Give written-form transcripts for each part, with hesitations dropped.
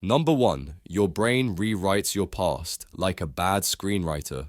Number 1. Your brain rewrites your past like a bad screenwriter.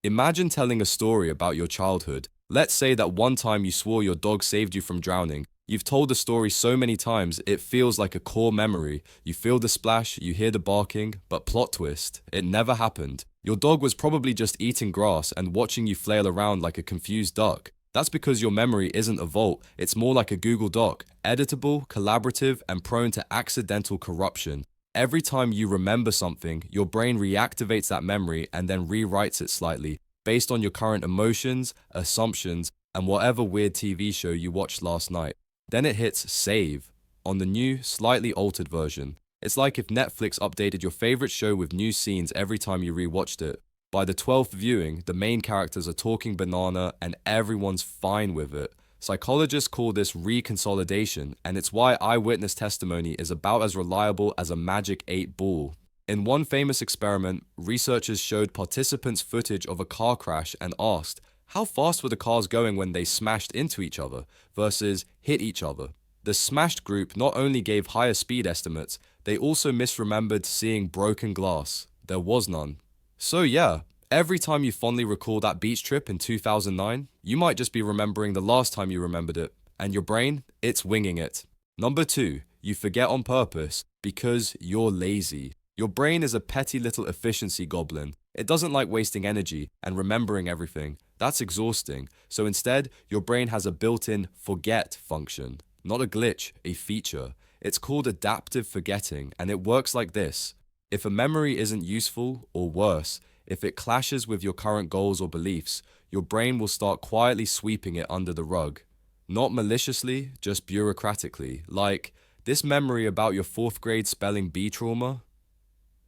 Imagine telling a story about your childhood. Let's say that one time you swore your dog saved you from drowning. You've told the story so many times it feels like a core memory. You feel the splash, you hear the barking, but plot twist, it never happened. Your dog was probably just eating grass and watching you flail around like a confused duck. That's because your memory isn't a vault, it's more like a Google Doc, editable, collaborative, and prone to accidental corruption. Every time you remember something, your brain reactivates that memory and then rewrites it slightly, based on your current emotions, assumptions, and whatever weird TV show you watched last night. Then it hits save on the new, slightly altered version. It's like if Netflix updated your favorite show with new scenes every time you rewatched it. By the 12th viewing, the main characters are talking banana and everyone's fine with it. Psychologists call this reconsolidation, and it's why eyewitness testimony is about as reliable as a magic 8 ball. In one famous experiment, researchers showed participants footage of a car crash and asked, how fast were the cars going when they smashed into each other versus hit each other? The smashed group not only gave higher speed estimates, they also misremembered seeing broken glass. There was none. So yeah, every time you fondly recall that beach trip in 2009, you might just be remembering the last time you remembered it, and your brain, it's winging it. Number 2, you forget on purpose because you're lazy. Your brain is a petty little efficiency goblin. It doesn't like wasting energy and remembering everything. That's exhausting. So instead, your brain has a built-in forget function. Not a glitch, a feature. It's called adaptive forgetting, and it works like this. If a memory isn't useful, or worse, if it clashes with your current goals or beliefs, your brain will start quietly sweeping it under the rug. Not maliciously, just bureaucratically. Like, this memory about your 4th grade spelling bee trauma?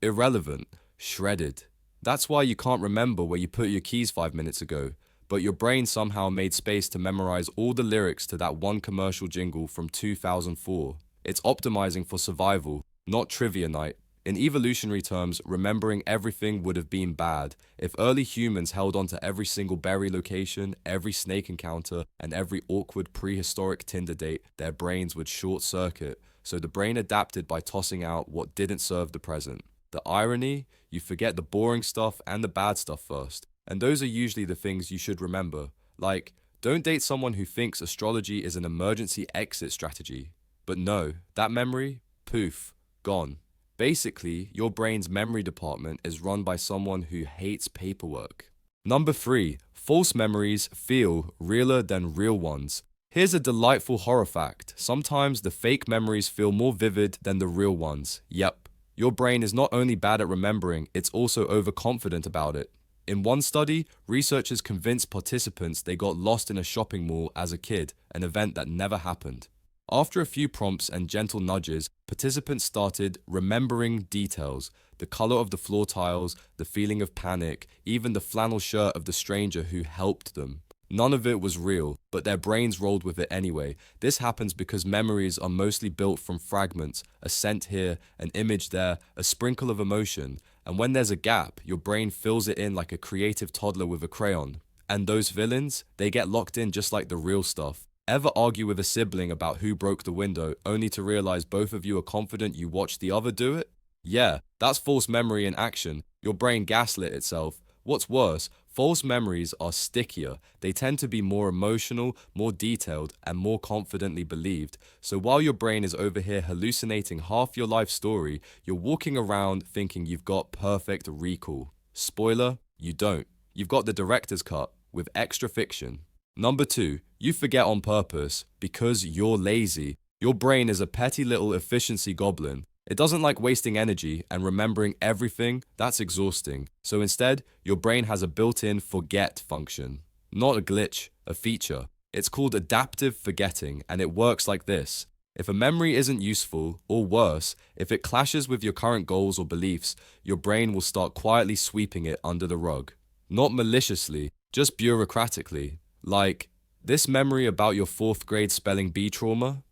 Irrelevant. Shredded. That's why you can't remember where you put your keys 5 minutes ago, but your brain somehow made space to memorize all the lyrics to that one commercial jingle from 2004. It's optimizing for survival, not trivia night. In evolutionary terms, remembering everything would have been bad. If early humans held on to every single berry location, every snake encounter, and every awkward prehistoric Tinder date, their brains would short circuit. So the brain adapted by tossing out what didn't serve the present. The irony, you forget the boring stuff and the bad stuff first. And those are usually the things you should remember. Like, don't date someone who thinks astrology is an emergency exit strategy. But no, that memory, poof, gone. Basically, your brain's memory department is run by someone who hates paperwork. Number 3, false memories feel realer than real ones. Here's a delightful horror fact. Sometimes the fake memories feel more vivid than the real ones. Yep, your brain is not only bad at remembering, it's also overconfident about it. In one study, researchers convinced participants they got lost in a shopping mall as a kid, an event that never happened. After a few prompts and gentle nudges, participants started remembering details, the color of the floor tiles, the feeling of panic, even the flannel shirt of the stranger who helped them. None of it was real, but their brains rolled with it anyway. This happens because memories are mostly built from fragments, a scent here, an image there, a sprinkle of emotion. And when there's a gap, your brain fills it in like a creative toddler with a crayon. And those villains, they get locked in just like the real stuff. Ever argue with a sibling about who broke the window, only to realize both of you are confident you watched the other do it? Yeah, that's false memory in action. Your brain gaslit itself. What's worse, false memories are stickier. They tend to be more emotional, more detailed, and more confidently believed. So while your brain is over here hallucinating half your life story, you're walking around thinking you've got perfect recall. Spoiler, you don't. You've got the director's cut, with extra fiction. Number 2, you forget on purpose because you're lazy. Your brain is a petty little efficiency goblin. It doesn't like wasting energy and remembering everything, that's exhausting. So instead, your brain has a built-in forget function. Not a glitch, a feature. It's called adaptive forgetting, and it works like this. If a memory isn't useful, or worse, if it clashes with your current goals or beliefs, your brain will start quietly sweeping it under the rug. Not maliciously, just bureaucratically. Like, this memory about your 4th grade spelling bee trauma?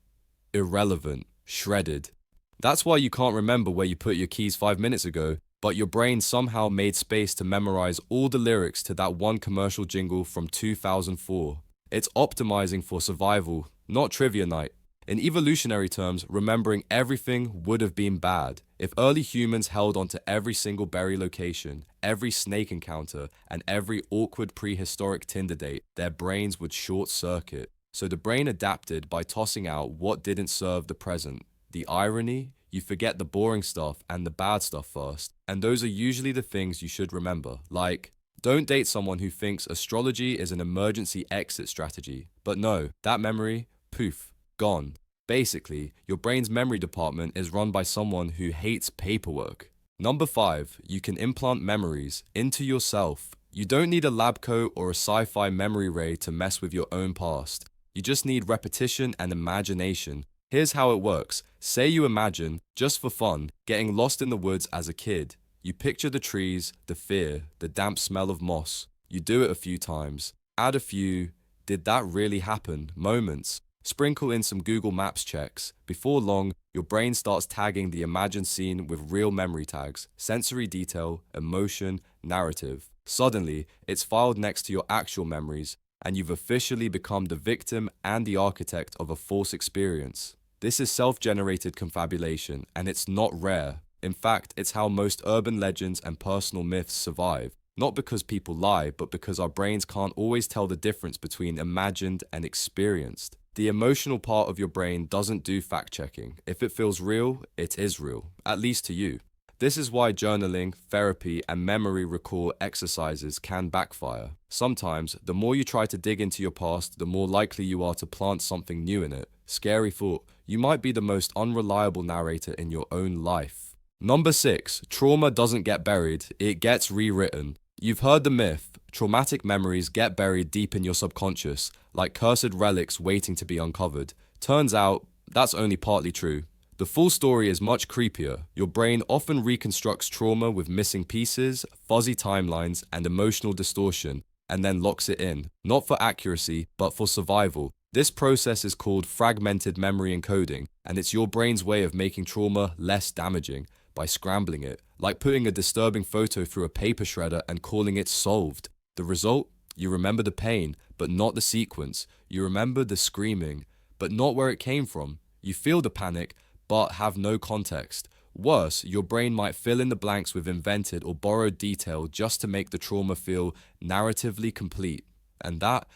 Irrelevant. Shredded. That's why you can't remember where you put your keys 5 minutes ago, but your brain somehow made space to memorize all the lyrics to that one commercial jingle from 2004. It's optimizing for survival, not trivia night. In evolutionary terms, remembering everything would have been bad. If early humans held onto every single berry location, every snake encounter, and every awkward prehistoric Tinder date, their brains would short circuit. So the brain adapted by tossing out what didn't serve the present. The irony? You forget the boring stuff and the bad stuff first, and those are usually the things you should remember, like don't date someone who thinks astrology is an emergency exit strategy. But no, that memory, poof, gone. Basically, your brain's memory department is run by someone who hates paperwork. Number 5, you can implant memories into yourself. You don't need a lab coat or a sci-fi memory ray to mess with your own past. You just need repetition and imagination. Here's how it works. Say you imagine, just for fun, getting lost in the woods as a kid. You picture the trees, the fear, the damp smell of moss. You do it a few times. Add a few, did that really happen, moments. Sprinkle in some Google Maps checks. Before long, your brain starts tagging the imagined scene with real memory tags, sensory detail, emotion, narrative. Suddenly, it's filed next to your actual memories, and you've officially become the victim and the architect of a false experience. This is self-generated confabulation, and it's not rare. In fact, it's how most urban legends and personal myths survive. Not because people lie, but because our brains can't always tell the difference between imagined and experienced. The emotional part of your brain doesn't do fact-checking. If it feels real, it is real, at least to you. This is why journaling, therapy, and memory recall exercises can backfire. Sometimes, the more you try to dig into your past, the more likely you are to plant something new in it. Scary thought, you might be the most unreliable narrator in your own life. Number 6, trauma doesn't get buried, it gets rewritten. You've heard the myth, traumatic memories get buried deep in your subconscious, like cursed relics waiting to be uncovered. Turns out, that's only partly true. The full story is much creepier. Your brain often reconstructs trauma with missing pieces, fuzzy timelines, and emotional distortion, and then locks it in, not for accuracy, but for survival. This process is called fragmented memory encoding, and it's your brain's way of making trauma less damaging by scrambling it, like putting a disturbing photo through a paper shredder and calling it solved. The result? You remember the pain, but not the sequence. You remember the screaming, but not where it came from. You feel the panic, but have no context. Worse, your brain might fill in the blanks with invented or borrowed detail just to make the trauma feel narratively complete. And that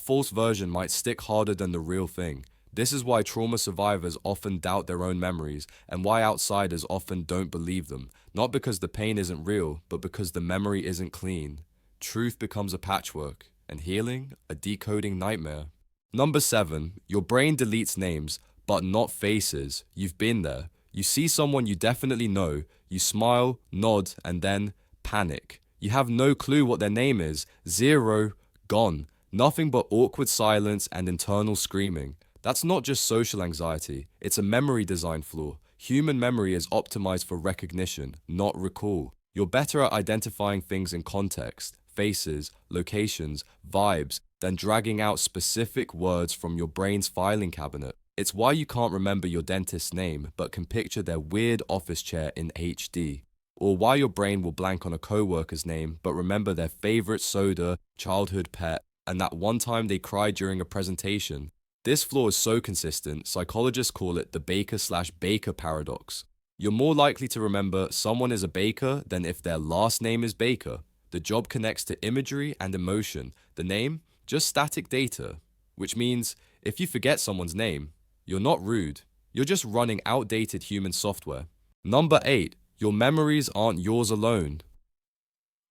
false version might stick harder than the real thing. This is why trauma survivors often doubt their own memories, and why outsiders often don't believe them. Not because the pain isn't real, but because the memory isn't clean. Truth becomes a patchwork, and healing, a decoding nightmare. Number 7, your brain deletes names, but not faces. You've been there. You see someone you definitely know, you smile, nod, and then panic. You have no clue what their name is. Zero, gone. Nothing but awkward silence and internal screaming. That's not just social anxiety, it's a memory design flaw. Human memory is optimized for recognition, not recall. You're better at identifying things in context, faces, locations, vibes, than dragging out specific words from your brain's filing cabinet. It's why you can't remember your dentist's name, but can picture their weird office chair in HD. Or why your brain will blank on a co-worker's name, but remember their favorite soda, childhood pet, and that one time they cried during a presentation. This flaw is so consistent, psychologists call it the baker/baker paradox. You're more likely to remember someone is a baker than if their last name is Baker. The job connects to imagery and emotion. The name? Just static data. Which means, if you forget someone's name, you're not rude. You're just running outdated human software. Number 8, your memories aren't yours alone.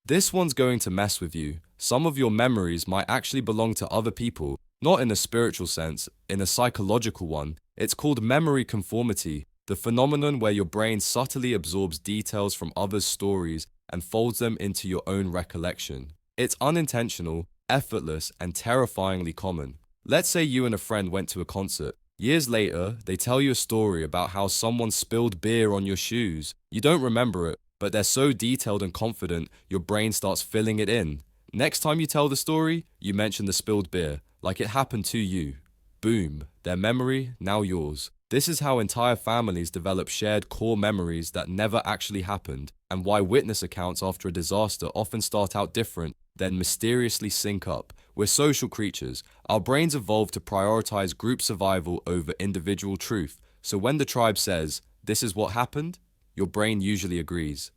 This one's going to mess with you. Some of your memories might actually belong to other people, not in a spiritual sense, in a psychological one. It's called memory conformity, the phenomenon where your brain subtly absorbs details from others' stories and folds them into your own recollection. It's unintentional, effortless, and terrifyingly common. Let's say you and a friend went to a concert. Years later, they tell you a story about how someone spilled beer on your shoes. You don't remember it, but they're so detailed and confident, your brain starts filling it in. Next time you tell the story, you mention the spilled beer, like it happened to you. Boom, their memory, now yours. This is how entire families develop shared core memories that never actually happened, and why witness accounts after a disaster often start out different, then mysteriously sync up. We're social creatures. Our brains evolved to prioritize group survival over individual truth. So when the tribe says, "This is what happened," your brain usually agrees.